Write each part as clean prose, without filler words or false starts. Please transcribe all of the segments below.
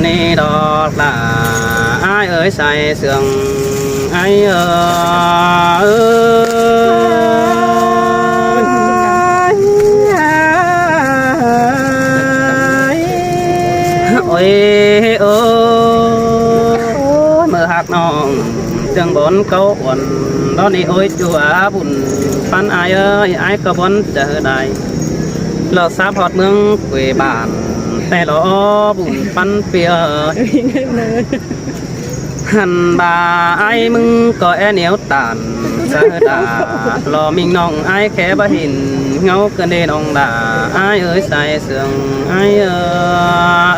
này đó là ai ơi say sương ai ơi ôi mơ hạt nong từng bốn câu quần đó đi ôi chùa buồn pan ai ơi ai có bốn chờ đại lọ sáp hot mương quê bảnแต่รอบุญปันเปียหันบาไอ้มึงก็แอเหนียวตานสะดารอมิงน้องไอ้แค่บ่เห็นเงาเกินเดน้องด่าไอ้เอ้ยใส่เสื่องไอ้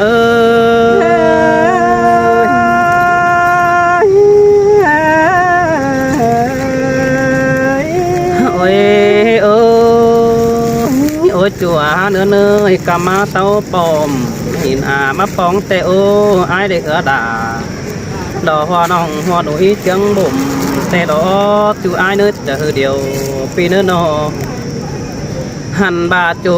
เอ้ยจัวเนื้อเนยกำมาเต้าปอมหินมาป้องเตโอไอเด็กด่าดอกหัวน้องหัวหนุ่ยเชียงบุ่มแต่ดอกจูไอเนื้อจะเดียวปีเนื้อนอหันบาจู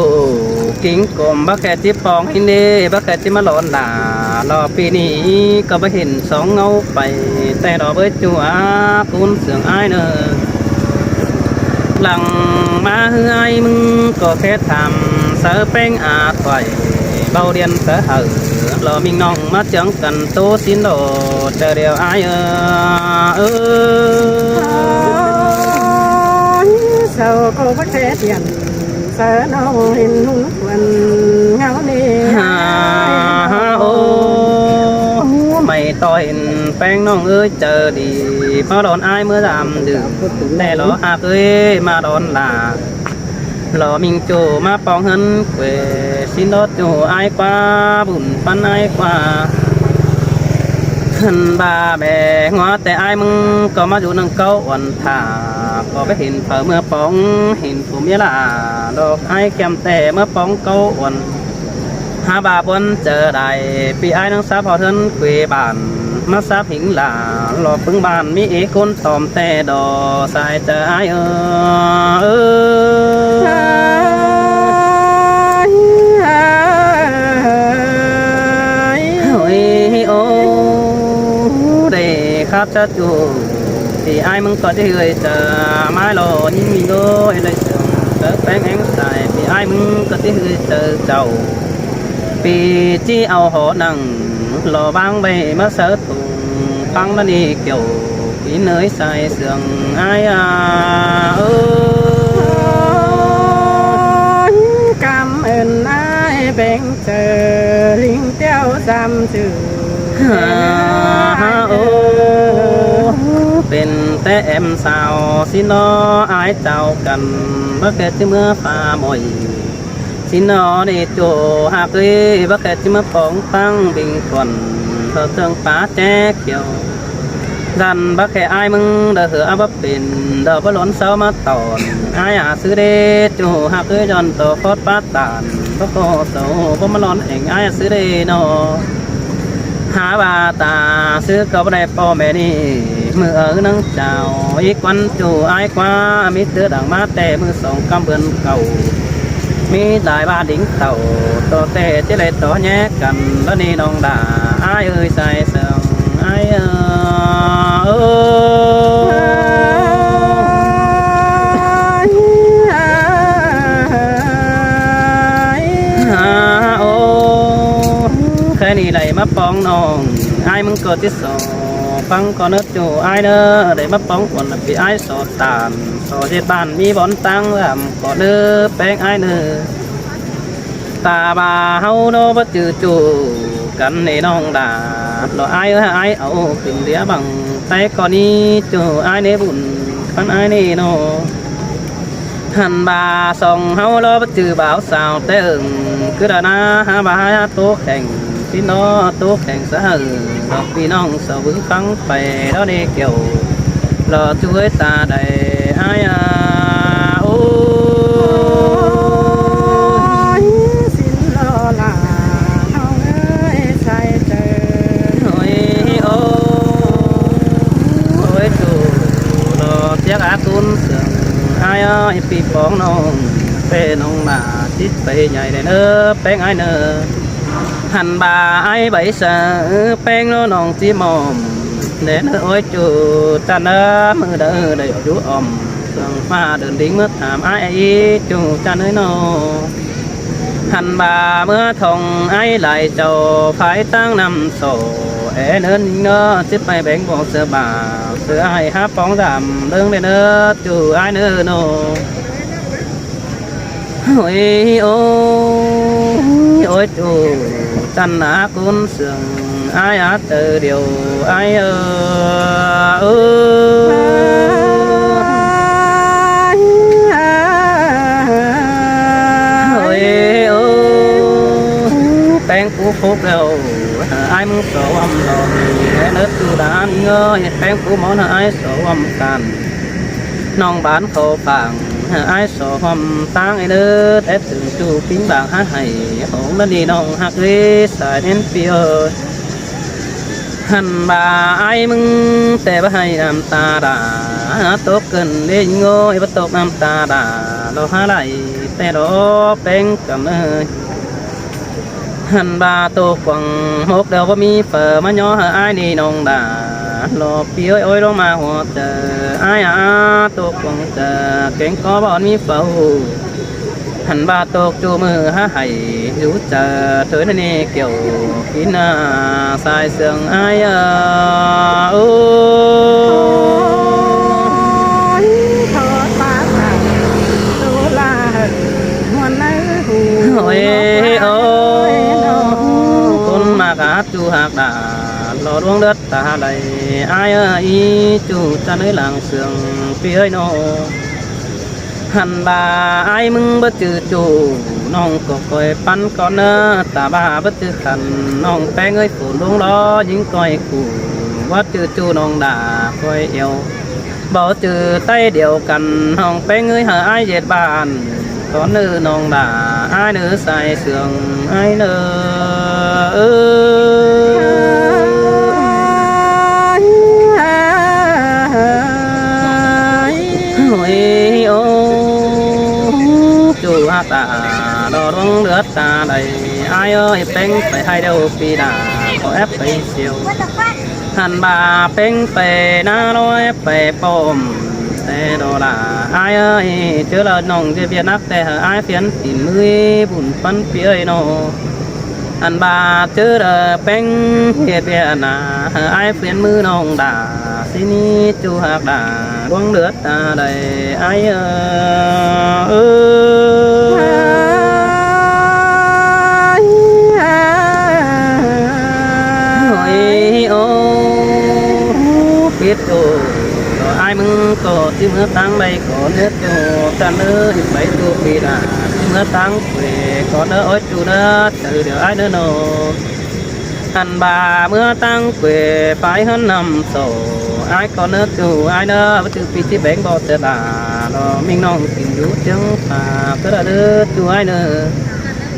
กิ้งกลมบักแคที่ปองหินเน่บักแคที่มาหลอนด่ารอปีนี้ก็ไม่เห็นสองเงาไปแต่ดอกเบิดจัวปูนเสียงไอเนื้อหลังมาเฮือยมึงก็แค่ทำเสือแป้งอาถอยเบาเดียนเสือหือรอมิงน้องมาจังกันโตสินโดเจอเดียวอายเสือก็แค่เดียนเสือน้องเห็นหุ่นวันเงาเนี่ยโอ้ไม่ต่อยแป้งน้องเอ้ยเจอดีพอโดนอายเมื่อดำดื่มแต่รอหากเอ้ยมาโดนลารอมิงจูมาปองหันเกวสินโดจูอายกว่าบุญปันอายกว่าขันบาแบงหัวแต่อายมึงก็มาอยู่นังเก้าวันถาก็ไปเห็นเผอเมื่อปองเห็นผู้มีลาดอกอายแก้มแต่เมื่อปองเก้าวันหาบาบนเจอได้ปีไอ้นังสาวพอเทินเกวบานมาสาผิงหลาหลอกพึ่งบานมีเอคนตอมแต่ดอสายเจอไอ้โอ้เด็กครับจะจูที่ไอ้มึงก็จะเคยเจอไม้หล่อยิ่งมีโง่เลยเจอแป้งแองใส่ที่ไอ้มึงก็จะเคยเจอเจ้าปีจีเอาหอนังหล่อบางใบมาเสือถุงฟังมันนี่เกี่ยวปีเนยใส่เสื่องไอ้กำเอ็นไอ้แบ่งเจอลิงเจ้าจำจือเป็นแต่แอมสาวสินออายเจ้ากันเมื่อเกิดที่เมื่อฟ้าหมอยสินอในโจหากเลยเมื่อเกิดที่เมื่อปองตั้งบิงก่อนเธอเติงป้าแจ๊กเกี่ยวดันบักแค่อายมึงเดือดเหือบับเป็นเดือดบล้นเสามาตอนอายซื้อเดจูหากเลยจอนโตโคตรป้าตานก็โคโตบ่มาล้อนเองอายซื้อเดนอหาบาตาซื้อก็บ่ได้พ่อแม่นี่มือนังเจ้าอีกวันจูอายกว่ามีเตือดังมาแต่มือสองกำเบือนเก่ามีหลายบ้านดิ้งเต่าโตเตะที่เลยต่อแยกกันแล้วนี่น้องด่าอายเอ้ยใส่เสื่องอายแค่นี้ไหลมาป้องน้องอายมึงเกิดที่สองฟังก่อนเนื้อจูอายเนอได้มาป้องคนปีอายสอดตามสอดเจ็ดบ้านมีบอนตั้งลำก่อนเนื้อแป้งอายเนอตาบาเฮาโนบ่จือจูกันในน้องด่าเราอายอายเอาขึ้นเดียบังแต่ก่อนนี้จูอายในบุญฟันอายในโนหันบาส่องเฮาเราบ่จือบ่าวสาวแต่คือดานาหาบาโตแข่งพี่น้องตัวแข่งสะหือดอกพี่น้องสาวบึ้งฟังไปแล้วได้เกี่ยวรอช่วยตาได้อายโอ้สินรอลาเฮาเอ้ยใส่เจอโอ้ยโอ้ยจูรอเสียอาตุนเสื่อมอายปีปองน้องเป็นน้องมาจิตไปใหญ่ได้เนอแป้งอายเนอ hành bà ai bảy sợ bèn nó nòng chỉ mồm đến ôi chủ ta nỡ mưa đỡ đầy chú ôm sương pha đường đỉnh mất thảm ai chủ ta nơi nó hành bà mưa thòng ai lại trầu phải tăng năm sổ ế nên nó xếp bay bén bộ sơ bà sơ ai hát bóng giảm lưng lên nữa chủ ai nữa nó ôi ôi chủ chân á cuốn sườn ai á từ điều ai bèn cú phúc đâu ai muốn sổ âm lòng nết tu đã ngơ bèn cú món ai sổ âm càn nong bán khổ phẳng ai sổ hòm tăng ai nữa tết từng chu kính bảng hát hay hỗn lên đi nong hát ghế xài đến phía hành bà ai mừng tệ bà hay làm ta đã tốt cần đi ngôi bắt tốt làm ta đã lo há lại tệ đó bèn cầm ơi hành bà tô quăng hốt đầu có mi phở mà nhỏ ai đi nong đã lo phía ôi đó mà họ chờ ai tô quăng chờ kén có bọn mi phở hành bà tô chu mưa há hay rú chờ tới nơi kiểu kín sai sương ai con mà cá chu hạt đã lò đuông đất ta đầy ai ý chu cha nơi làng sương phía nó hành bà ai mừng bất chữ chủ nong có coi pan con ta bà bất chữ khăn nong té người phụ luôn đó những coi cụ bất chữ chủ nong đã coi yêu bỏ chữ tay điều cần nong té người hở ai dệt bàn có nữ nong đã ai nữ sai sườn ai nữ chủ ta đo rong nước ta đầy ai ơi bén phải hai đầu phi đà có ép phải siêu hành bà bén phải na nói phải bom tê đồ là ai ơi chứ là nòng chơi việt nát tê hở ai phiến tìm mươi bùn phân phía nó hành bà chứ là bén việt việt là ai phiến mưa nòng đã xin chú hạt đã quăng nước ta đầy ai biết rồi ai mừng có tim hớt tăng đây có nước cho ta nữa bảy tu vì là tim hớt tăng về có đỡ ối chủ nữa từ điều ai nữa nô hành bà mưa tăng về phải hơn năm sổ ai có nước chủ ai nữa bất cứ vì bén bò sẽ là nó mình nong tìm đủ chứng và cứ là đứa chủ ai nữa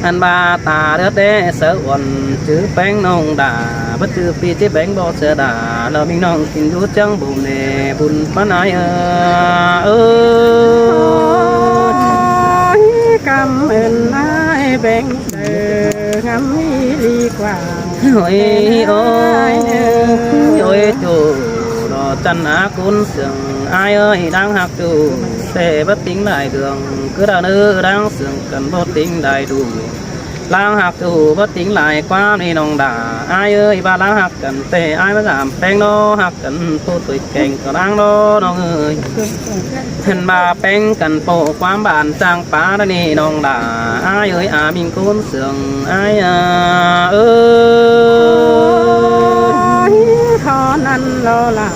hành bà ta đứa té sợ quần chứ bén nong đã bất cứ vì bén bò sẽ là nó mình nong tìm đủ chứng bùn nè bùn bán ai cảm ơn ai bén ngắm đi qua ôi chủ đó chân á cuốn sườn ai ơi đang học chủ sẽ bất tính đại đường cứ đào nữ đang sườn cần vô tính đại đủ lang học chủ bất tính lại qua đi nòng đà ai ơi ba lang học cần tệ ai mới làm bèn đó học cần phô tuổi kèn có đang đó nó người thân bà bèn cần phô quán bàn sang phá đó đi nòng đà ai ơi mình cuốn sườn ai khó năn lo là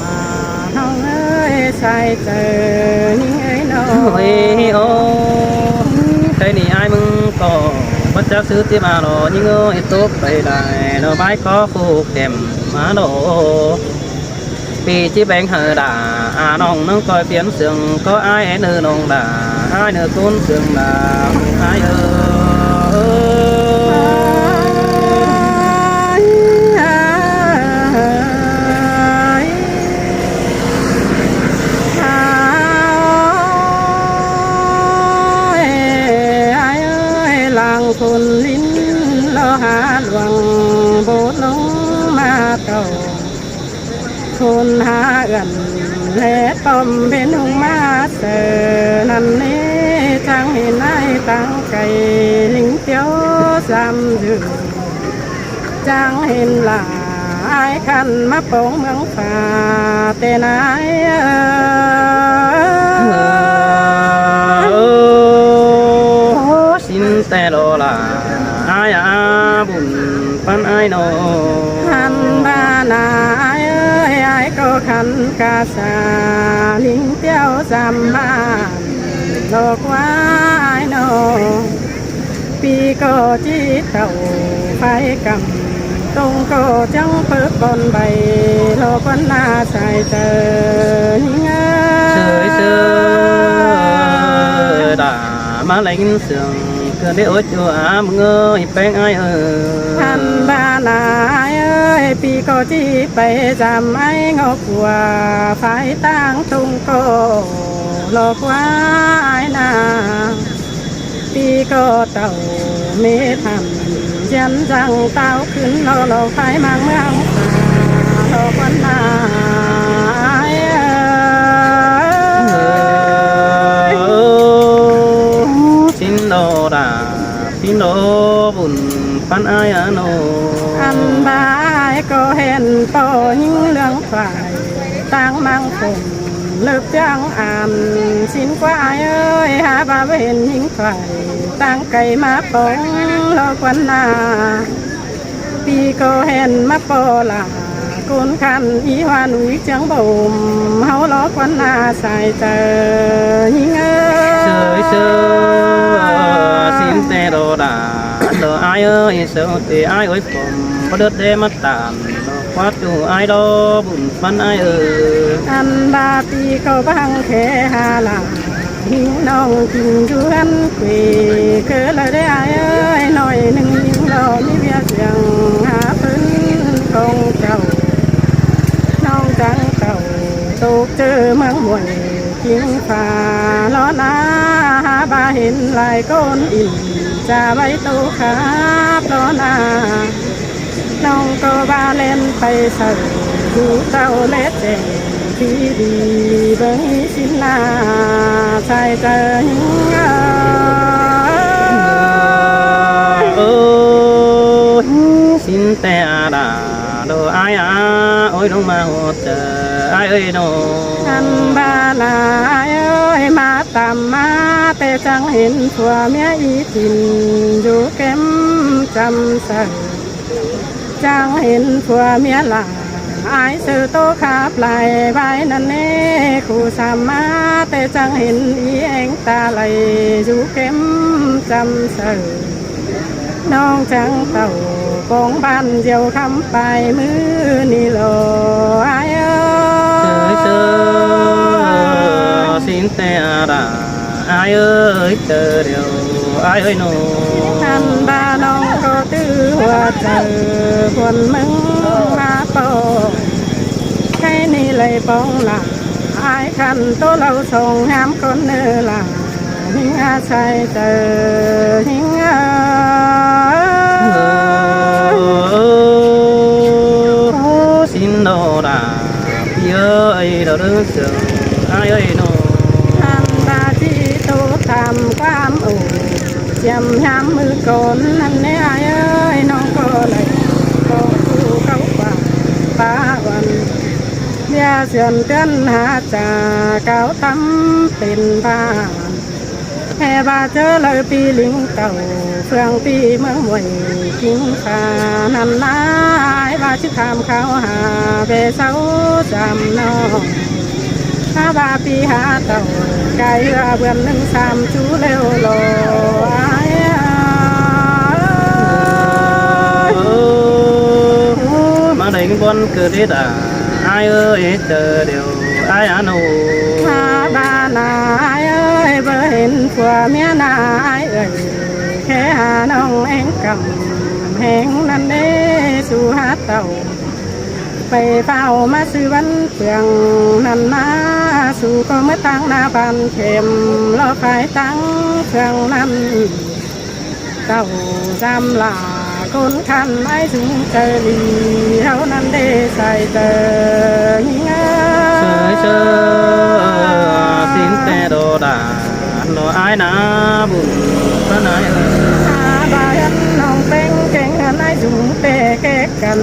không ơi sai chờ những ấy nó cái này ai mừng có bất chấp sự tiếp mà nó những người tốt vậy đại nó bái có khu kèm má độ vì chỉ bén hờ đã nong nó coi phiến sườn có ai nữa nong đã ai nữa cuốn sườn là ai thôn lính lo hà loằng เก่าคนหาเอื่นและต้มเป็นหงมาเสอนั่นนี้จังเห็นนายตั้งไก่ลิงเตียวซ้ำดึงจังเห็นหลายคันมาโป่งเมืองฟ้าแต่นายสินแต่โลลาอายอาบุญปันอายโน หันบ้านายเอ้ยไอ้ก็ขันกาสาลิงเตี้ยวสามบ้านโลกว่าไอ้โนปีก็จีเต่าไฟกำตรงก็จังเปิดบนใบโลกวันหน้าใส่เจอหิงเอ้ chơi đã má lấy sườn cứ để ôi chùa người bên ai ở ท่านบ้านนายเอ้ยปีก็จีไปจำไอ้งอกหัวไฟตั้งตรงก็โลกว่าไอ้นาปีก็เต่าเมทำยันจังเต่าขึ้นโลไฟมังเมืองป่าโลกวันนา xin đồ đã xin đồ buồn pan ai ở nô อันบายก็เห็นโปยิ่งเรื่องฝ่ายตั้งมังคงเลิกจังอ่านสินกว่าเอ้ยหาบาเห็นยิ่งฝ่ายตั้งไก่มาปองโลกวันนาปีก็เห็นมาโปลากุนคันอีวานุยจังบ่มเฮาโลกวันนาใส่เจอยิ่งเอ้ย chơi xin tê đồ đã đồ ai ơi sợ thì ai ơi phòng có đứt đê mắt tàn quát chủ ai đó buồn pan ai ở อันบาปีก็บังแค่หาลาหิวน้องกินอยู่อันคุยเกิดเลยได้เอ้ยหน่อยหนึ่งยิ่งรอมีเบียเสียงหาพื้นกองเจ้าน้องจังเต่าตกเจอเมืองห่วยกินฟ้าล้อนาหาบาเห็นลายก้นอิ่มจะไว้ตู้ครับล้อนาน้องก็บาเล่นไปใส่ดูเต้าเล็ดเจงที่ดีเบิ่งสินนาใส่เจอหิงxin tê đã đồ ai ôi đông mà hột ai ơi nô อันบาลาเอ้ยมาตามมาแต่จังเห็นผัวเมียอีทินอยู่เก็มจำใส่จังเห็นผัวเมียหลาอายเสือโตขาปลายใบนั่นเน่คู่สามมาแต่จังเห็นอีเองตาไหลอยู่เก็มจำใส่น้องจังเต่าปองบ้านเดียวคำไปมือนี่โลอายเอ้ย chơi xin tê đã ai ơi chờ điều ai ơi nô ท่านบ้านน้องก็ตื้อหัวเจอคนมึงมาโปแค่นี้เลยปองหลักอายคันตัวเราส่งห้ามคนเนื้อหลักหิงอาชัยเจอหิงxin đồ đãพี่เอ้ยเราเรื่องเสือai ơi nô ท่านบาที่ตัวทำความอุ่นเจียมย้ำมือโกนนั่นแน่อายเอ้ยน้องก็เลยก็สู้เขากว่าป้าวันเดียเสื่อนเตือนหาจ่าเก่าทำเป็นบ้านแค่บาเจอเลยปีลิงเต่าเฟืองปีเมืองมวยกิงขานันนาไอ้บาชิคามเขาหาเบเสาจำน้องถ้าบาปีหาเต่าไก่เบือนหนึ่งสามจูเร็วโลไอ้ mà đây con cứ thế đã ai ơi chờ điều ai ăn nô ถ้าบ้านนายเอ้ยเบ่เห็นผัวเมียนายเอ้ยแค่หาน้องเองกำแหงนั่นเด้สู่หาเต่าไปเฝ้ามาซื้อวันเปลืองนั่นนาสู่ก็เมื่อตั้งหน้าบ้านเข็มรอไฟตั้งเครื่องนั้นเต่าจำลาคนคันไอ้ถึงเจอดีเท่านั้น để sai tờ chơi chơi xin tè đồ đà đồ ai nà buồn ta nói bà em nòng bên kênh hàn ai dùng tê kê cần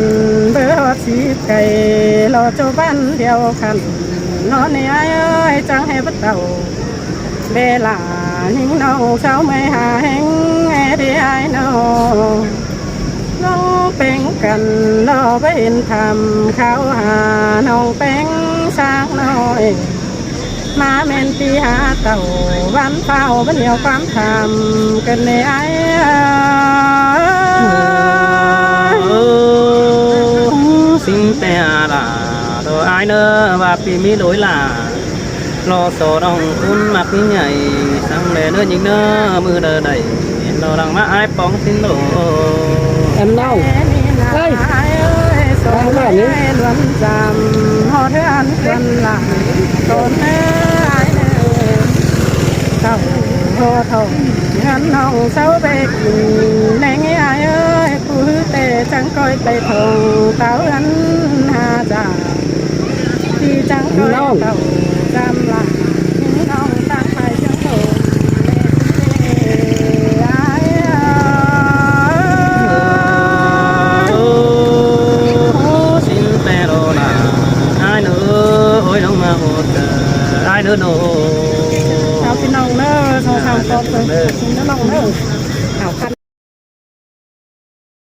bữa xí cây lo cho ban đeo khăn nó này ai ơi chẳng hề bắt đầu bê là những nâu sao mê hà hẹn nghe đi ai nâuน้องเป็นกันรอเป็นทำเขาหาน้องเป็นสร้างน้อยมาเมนตีหาเต่าวันเฝ้าบันเดียวความทำกันในไอ้xin tè là đồ ai nơ và vì mi lối là lo sổ đồng cún mặc đi nhảy sang để nữa những nơ mưa đờ đầy lo đằng má ai bóng xin đồ em đâu ơi sổ này luận giảm họ thế ăn quân lại tốn ai nơ tàu hồ thầu ngân hồng sáu bê này nghe ai ơi phụ tê chẳng coi tê thầu táo anh hà già thì chẳng coi tàu giam lại những ông đang phải chẳng thầu xin tè đồ là ai nữa ôi đông mà một ai nữa đồ sao xin ông nữa sao sao con tôi xin nó lòng nữa